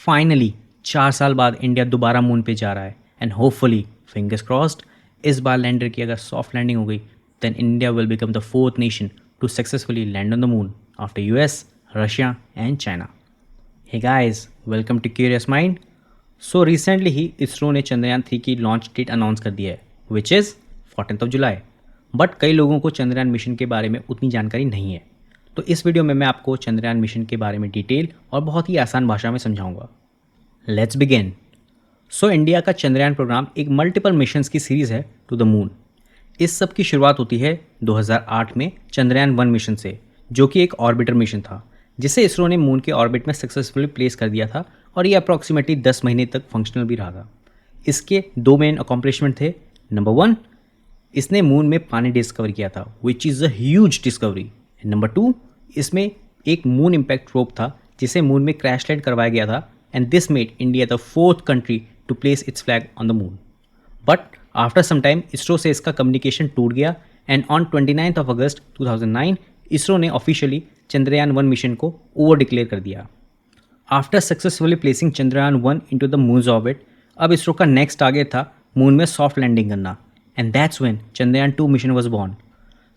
Finally 4 साल बाद India दोबारा मून पे जा रहा है एंड होपफुली फिंगर्स क्रॉस्ड इस बार लैंडर की अगर सॉफ्ट लैंडिंग हो गई then India will become the fourth nation to successfully land on the moon after US, Russia and China. Hey guys, welcome to curious mind. So recently ही इसरो ने चंद्रयान 3 की launch date announce कर दी है which is 14 July. But कई लोगों को Chandrayaan mission के बारे में उतनी जानकारी नहीं है, तो इस वीडियो में मैं आपको चंद्रयान मिशन के बारे में डिटेल और बहुत ही आसान भाषा में समझाऊंगा। Let's begin. सो इंडिया का चंद्रयान प्रोग्राम एक मल्टीपल मिशंस की सीरीज़ है टू द मून। इस सब की शुरुआत होती है 2008 में चंद्रयान 1 मिशन से, जो कि एक ऑर्बिटर मिशन था जिसे इसरो ने मून के ऑर्बिट में सक्सेसफुली प्लेस कर दिया था और ये अप्रॉक्सीमेटली 10 महीने तक फंक्शनल भी रहा था। इसके दो मेन अकॉम्प्लिशमेंट थे। नंबर 1, इसने मून में पानी डिस्कवर किया था which is a huge discovery. Number 2, इसमें एक मून इम्पैक्ट प्रोब था जिसे मून में क्रैश लैंड करवाया गया था and this made India the fourth country to place its flag on the moon. But after some time ISRO से इसका कम्युनिकेशन टूट गया एंड ऑन 29 अगस्त 2009 इसरो ने ऑफिशियली चंद्रयान 1 मिशन को ओवर डिक्लेयर कर दिया। After successfully placing Chandrayaan 1 into the moons orbit, अब इसरो का नेक्स्ट टारगेट था मून में सॉफ्ट लैंडिंग करना and that's when Chandrayaan 2 mission was born.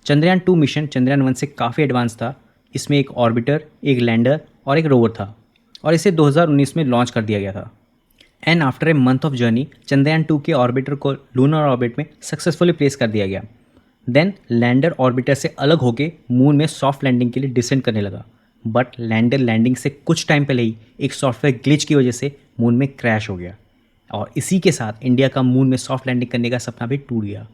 Chandrayaan 2 mission Chandrayaan 1 से काफ़ी एडवांस था। इसमें एक ऑर्बिटर, एक लैंडर और एक रोवर था और इसे 2019 में लॉन्च कर दिया गया था। And after a month of journey Chandrayaan 2 के ऑर्बिटर को लूनर ऑर्बिट में सक्सेसफुली प्लेस कर दिया गया। देन लैंडर ऑर्बिटर से अलग होकर मून में सॉफ्ट लैंडिंग के लिए डिसेंड करने लगा, बट लैंडर लैंडिंग से कुछ टाइम पहले ही एक सॉफ्टवेयर ग्लिच की वजह से मून में क्रैश हो गया और इसी के साथ इंडिया का मून में सॉफ्ट लैंडिंग करने का सपना भी टूट गया।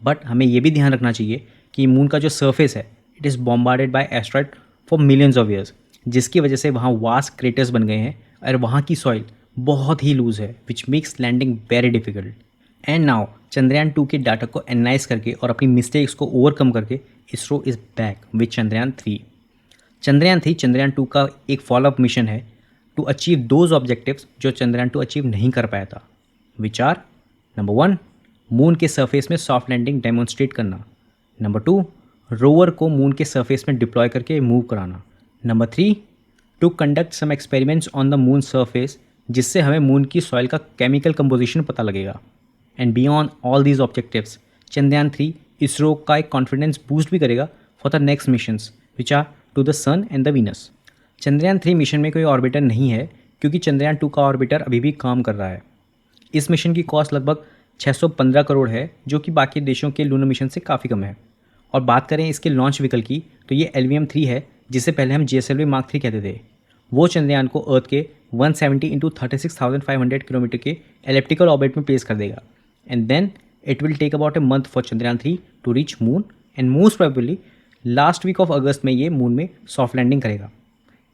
बट हमें ये भी ध्यान रखना चाहिए कि मून का जो सरफेस है it is bombarded by asteroid for millions of years, जिसकी वजह से वहाँ वास्ट क्रेटर्स बन गए हैं और वहाँ की सॉइल बहुत ही लूज़ है which makes landing very difficult. And now Chandrayaan 2 के डाटा को एनालाइज करके और अपनी मिस्टेक्स को ओवरकम करके ISRO is back with Chandrayaan 3। Chandrayaan 3 Chandrayaan 2 का एक फॉलोअप मिशन है टू अचीव दोज ऑब्जेक्टिव्स जो चंद्रयान 2 अचीव नहीं कर पाया था, विच आर नंबर 1, मून के सरफेस में सॉफ्ट लैंडिंग डेमोन्स्ट्रेट करना। नंबर 2, रोवर को मून के सरफेस में डिप्लॉय करके मूव कराना। Number 3, to conduct some experiments on the moon surface जिससे हमें मून की सॉइल का केमिकल कंपोजिशन पता लगेगा। And beyond all these objectives Chandrayaan 3 ISRO का एक कॉन्फिडेंस बूस्ट भी करेगा for the next missions which are to the sun and the Venus. Chandrayaan 3 mission में कोई ऑर्बिटर नहीं है क्योंकि चंद्रयान 2 का ऑर्बिटर अभी भी काम कर रहा है। इस मिशन की कॉस्ट लगभग 615 करोड़ है जो कि बाकी देशों के लूनर मिशन से काफ़ी कम है। और बात करें इसके लॉन्च व्हीकल की तो ये LVM-3 है जिसे पहले हम GSLV Mark 3 कहते थे। वो चंद्रयान को अर्थ के 170 इंटू 36,500 किलोमीटर के एलिप्टिकल ऑर्बिट में प्लेस कर देगा and then it will take about a month for Chandrayaan 3 to reach moon and most probably last week of August में ये मून में सॉफ्ट लैंडिंग करेगा।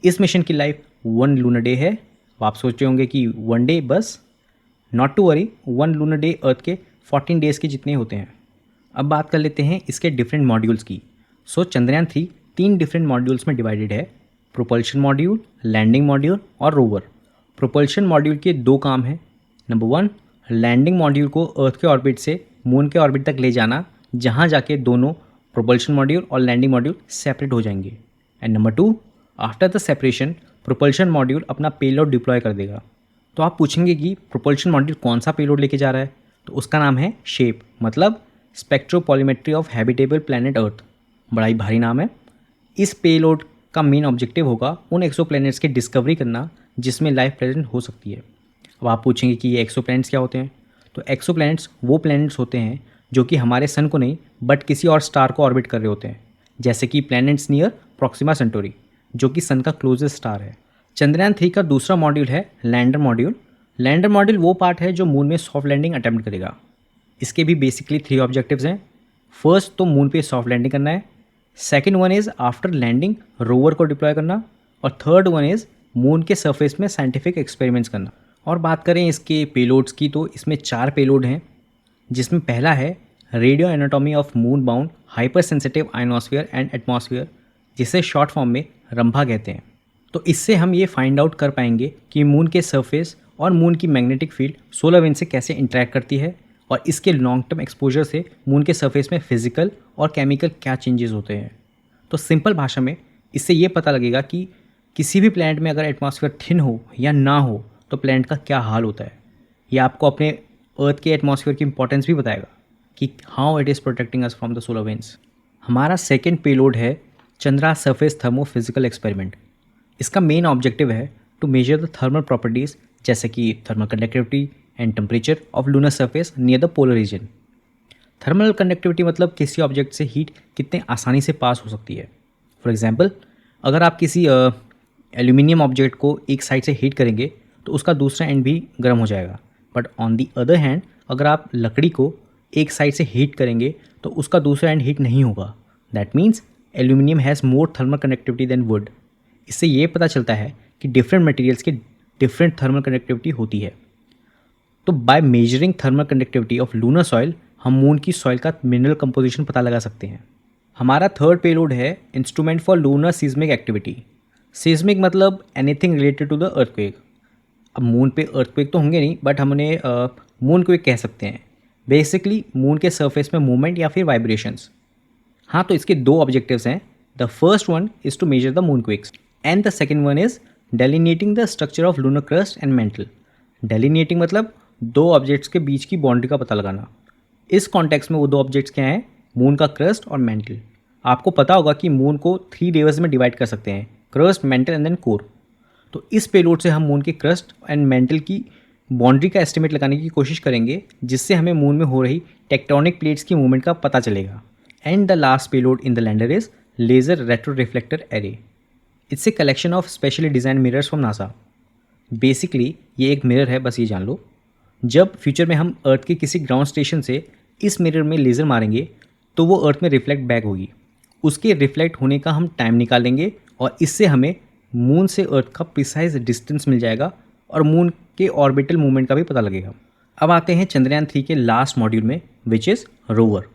इस मिशन की लाइफ 1 लूनर डे है। आप सोच रहे होंगे कि 1 डे बस, not to worry, 1 lunar day earth के 14 डेज़ के जितने होते हैं। अब बात कर लेते हैं इसके डिफरेंट मॉड्यूल्स की। सो चंद्रयान 3 3 डिफरेंट मॉड्यूल्स में डिवाइडेड है, प्रोपल्शन मॉड्यूल, लैंडिंग मॉड्यूल और रोवर। प्रोपल्शन मॉड्यूल के 2 काम हैं। नंबर 1, लैंडिंग मॉड्यूल को अर्थ के ऑर्बिट से मून के ऑर्बिट तक ले जाना, जहाँ जाके दोनों प्रोपल्शन मॉड्यूल और लैंडिंग मॉड्यूल सेपरेट हो जाएंगे। And number 2, after the separation propulsion module अपना पेलोड डिप्लॉय कर देगा। तो आप पूछेंगे कि प्रोपल्शन मॉड्यूल कौन सा पेलोड लेके जा रहा है, तो उसका नाम है शेप, मतलब स्पेक्ट्रोपॉलीमेट्री ऑफ हैबिटेबल प्लैनेट अर्थ। बड़ा ही भारी नाम है। इस पेलोड का मेन ऑब्जेक्टिव होगा उन एक्सोप्लैनेट्स की डिस्कवरी करना जिसमें लाइफ प्रेजेंट हो सकती है। अब आप पूछेंगे कि ये एक्सोप्लैनेट्स क्या होते हैं, तो एक्सोप्लैनेट्स वो प्लैनेट्स होते हैं जो कि हमारे सन को नहीं बट किसी और स्टार को ऑर्बिट कर रहे होते हैं, जैसे कि प्लैनेट्स नियर प्रॉक्सिमा सेंटोरी जो कि सन का क्लोजेस्ट स्टार है। चंद्रयान 3 का दूसरा मॉड्यूल है लैंडर मॉड्यूल। लैंडर मॉड्यूल वो पार्ट है जो मून में सॉफ्ट लैंडिंग अटेम्प्ट करेगा। इसके भी बेसिकली 3 ऑब्जेक्टिव्स हैं। फर्स्ट तो मून पे सॉफ्ट लैंडिंग करना है, second one is after landing rover को डिप्लॉय करना और थर्ड वन इज़ मून के सरफेस में साइंटिफिक एक्सपेरिमेंट्स करना। और बात करें इसके पेलोड्स की तो इसमें 4 पेलोड हैं, जिसमें पहला है radio anatomy of moon bound hyper sensitive ionosphere and atmosphere, जिसे शॉर्ट फॉर्म में रंभा कहते हैं। तो इससे हम ये फाइंड आउट कर पाएंगे कि मून के सरफेस और मून की मैग्नेटिक फील्ड सोलर विंड से कैसे इंटरेक्ट करती है और इसके लॉन्ग टर्म एक्सपोजर से मून के सरफेस में फिजिकल और केमिकल क्या चेंजेस होते हैं। तो सिंपल भाषा में इससे ये पता लगेगा कि किसी भी प्लैनेट में अगर एटमॉस्फेयर थिन हो या ना हो तो प्लैनेट का क्या हाल होता है। ये आपको अपने अर्थ के एटमॉस्फेयर की इंपॉर्टेंस भी बताएगा कि how it is protecting us from the solar winds. हमारा सेकेंड पेलोड है चंद्रा सरफेस थर्मोफिजिकल एक्सपेरिमेंट। इसका मेन ऑब्जेक्टिव है to measure the thermal properties जैसे कि thermal conductivity and temperature of lunar surface near the polar region. Thermal conductivity मतलब किसी object से heat कितने आसानी से पास हो सकती है। फॉर एग्जांपल, अगर आप किसी एल्यूमिनियम ऑब्जेक्ट को एक साइड से हीट करेंगे तो उसका दूसरा एंड भी गर्म हो जाएगा, but on the other hand अगर आप लकड़ी को एक साइड से हीट करेंगे तो उसका दूसरा एंड हीट नहीं होगा। That means aluminium has more thermal conductivity than wood. इससे ये पता चलता है कि डिफरेंट मटेरियल्स की डिफरेंट थर्मल कंडक्टिविटी होती है। तो by measuring thermal conductivity of lunar soil हम मून की सॉइल का मिनरल कंपोजिशन पता लगा सकते हैं। हमारा थर्ड पेलोड है instrument for lunar seismic activity. Seismic मतलब anything related to the earthquake. अब मून पे अर्थक्वेक तो होंगे नहीं, बट हम उन्हें मून क्वेक कह सकते हैं। बेसिकली मून के सरफेस में मूवमेंट या फिर वाइब्रेशंस। हाँ, तो इसके दो ऑब्जेक्टिव्स हैं। The first one is to measure the moon quakes and the second one is delineating the structure of lunar crust and mantle. Delineating मतलब दो ऑब्जेक्ट्स के बीच की बाउंड्री का पता लगाना। इस कॉन्टेक्स्ट में वो दो ऑब्जेक्ट्स क्या हैं? मून का क्रस्ट और मेंटल। आपको पता होगा कि मून को 3 लेयर्स में डिवाइड कर सकते हैं, crust, mantle and then core. तो इस पेलोड से हम मून के क्रस्ट एंड मेंटल की बाउंड्री का एस्टिमेट लगाने की कोशिश करेंगे, जिससे हमें मून में हो रही टेक्टोनिक प्लेट्स की मूवमेंट का पता चलेगा। And the last payload in the lander is laser retro reflector array. It's a collection of specially design mirrors from NASA. Basically ये एक मिरर है, बस ये जान लो। जब फ्यूचर में हम अर्थ के किसी ग्राउंड स्टेशन से इस मिरर में लेज़र मारेंगे तो वो अर्थ में रिफ्लेक्ट बैक होगी। उसके रिफ्लेक्ट होने का हम टाइम निकालेंगे और इससे हमें मून से अर्थ का प्रिसाइज डिस्टेंस मिल जाएगा और मून के ऑर्बिटल मूवमेंट का भी पता लगेगा। अब आते हैं चंद्रयान 3 के लास्ट मॉड्यूल में, विच इज़ रोवर।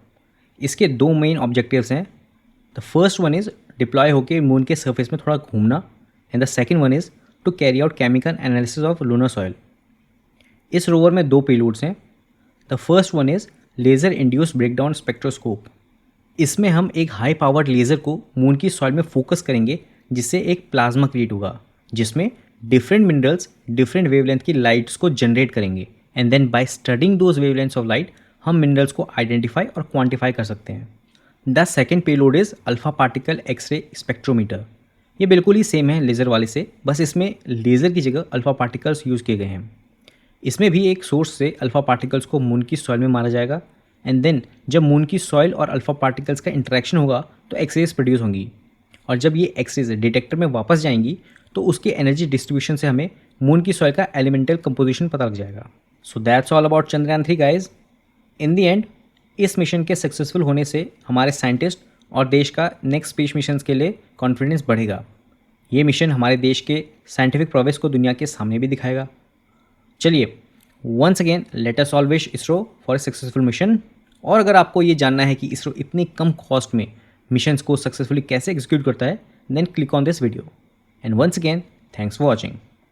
इसके दो मेन ऑब्जेक्टिव्स हैं। The first one is deploy होकर मून के सर्फेस में थोड़ा घूमना and the second one is to carry out chemical analysis of lunar soil. इस रोवर में दो पेलोड्स हैं। The first one is laser induced breakdown spectroscope. इसमें हम एक हाई पावर्ड लेज़र को मून की सॉइल में फोकस करेंगे, जिससे एक प्लाज्मा क्रिएट होगा जिसमें डिफरेंट मिनरल्स डिफरेंट वेवलेंथ की लाइट्स को जनरेट करेंगे। And then by studying those wavelengths of light हम मिनरल्स को आइडेंटिफाई और क्वांटिफाई कर सकते हैं। The second payload is alpha particle X ray spectrometer. ये बिल्कुल ही सेम है लेज़र वाले से, बस इसमें लेज़र की जगह अल्फा पार्टिकल्स यूज़ किए गए हैं। इसमें भी एक सोर्स से अल्फ़ा पार्टिकल्स को मून की सॉइल में मारा जाएगा एंड देन जब मून की सॉइल और अल्फ़ा पार्टिकल्स का इंटरेक्शन होगा तो एक्सरेज प्रोड्यूस होंगी, और जब ये एक्सरेज डिटेक्टर में वापस जाएंगी तो उसके एनर्जी डिस्ट्रीब्यूशन से हमें मून की सॉइल का एलिमेंटल कंपोजिशन पता लग जाएगा। So that's all about Chandrayaan 3 guys. In the and इस मिशन के सक्सेसफुल होने से हमारे साइंटिस्ट और देश का नेक्स्ट स्पेस मिशन के लिए कॉन्फिडेंस बढ़ेगा। ये मिशन हमारे देश के साइंटिफिक प्रोग्रेस को दुनिया के सामने भी दिखाएगा। चलिए, once again let us all wish ISRO for a successful mission. और अगर आपको ये जानना है कि इसरो इतनी कम कॉस्ट में मिशंस को सक्सेसफुली कैसे एग्जीक्यूट करता है, then click on this video. And once again thanks for watching.